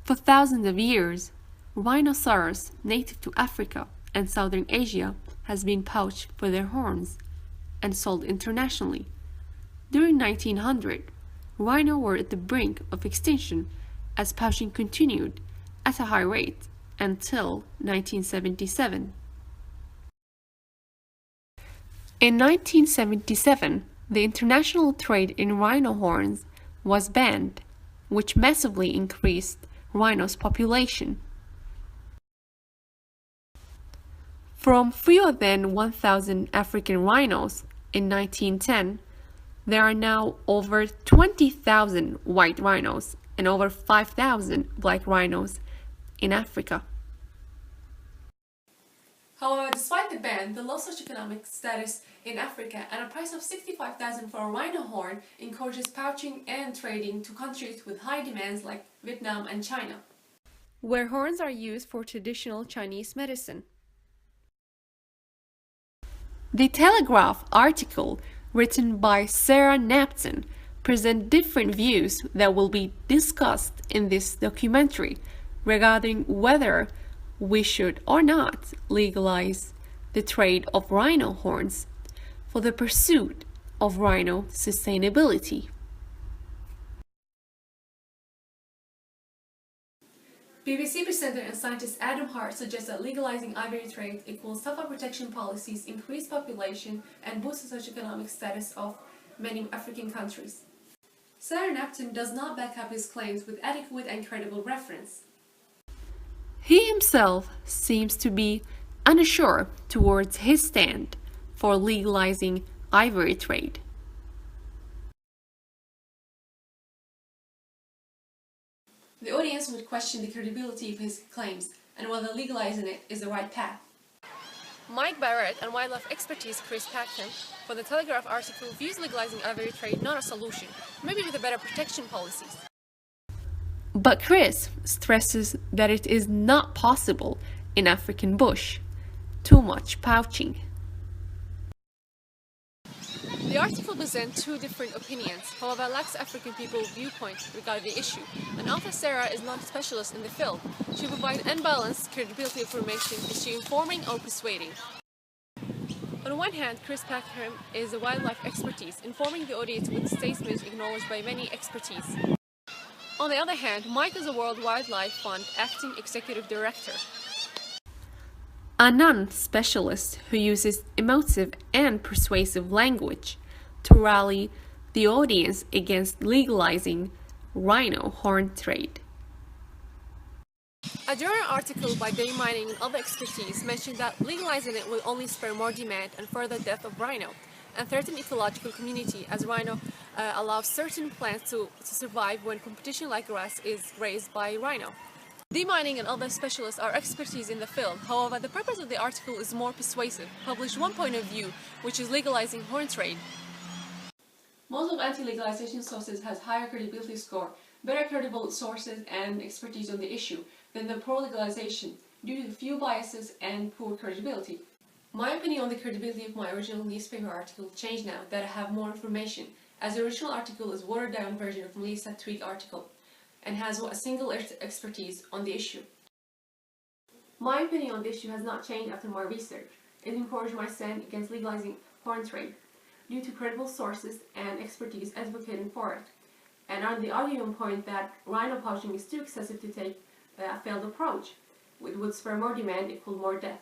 For thousands of years, rhinoceros native to Africa and southern Asia has been poached for their horns and sold internationally. During 1900, rhino were at the brink of extinction as poaching continued at a high rate until 1977. In 1977, the international trade in rhino horns was banned, which massively increased rhinos' population. From fewer than 1,000 African rhinos in 1910, there are now over 20,000 white rhinos and over 5,000 black rhinos in Africa. However, despite the ban, the low socioeconomic status in Africa and a price of $65,000 for a rhino horn encourages poaching and trading to countries with high demands like Vietnam and China, where horns are used for traditional Chinese medicine. The Telegraph article written by Sarah Napton presents different views that will be discussed in this documentary regarding whether we should or not legalize the trade of rhino horns for the pursuit of rhino sustainability. BBC presenter and scientist Adam Hart suggests that legalizing ivory trade equals tougher protection policies, increased population, and boost the socioeconomic status of many African countries. Sarah Napton does not back up his claims with adequate and credible reference. He himself seems to be unsure towards his stand for legalizing ivory trade. The audience would question the credibility of his claims and whether legalizing it is the right path. Mike Barrett and wildlife expertise Chris Paxton for the Telegraph article views legalizing ivory trade not a solution, maybe with a better protection policies. But Chris stresses that it is not possible in African bush. Too much poaching. The article presents two different opinions, however lacks African people's viewpoint regarding the issue, and author Sarah is not a specialist in the field. She provides unbalanced credibility information. Is she informing or persuading? On one hand, Chris Packham is a wildlife expertise, informing the audience with statements acknowledged by many expertise. On the other hand, Mike is a World Wildlife Fund acting executive director, a non-specialist who uses emotive and persuasive language to rally the audience against legalizing rhino horn trade. A journal article by Day Mining and other expertise mentioned that legalizing it will only spur more demand and further death of rhino and threaten ecological community, as rhino allows certain plants to survive when competition like grass is raised by rhino. Demining and other specialists are expertise in the field. However, the purpose of the article is more persuasive. Publish one point of view, which is legalizing horn trade. Most of anti-legalization sources has higher credibility score, better credible sources and expertise on the issue than the pro-legalization due to few biases and poor credibility. My opinion on the credibility of my original newspaper article changed now that I have more information, as the original article is a watered-down version of Melissa Tweed article and has a single expertise on the issue. My opinion on the issue has not changed after my research. It encouraged my stand against legalizing horn trade due to credible sources and expertise advocating for it, and on the argument point that rhino poaching is too excessive to take a failed approach, which would spur more demand equal more death.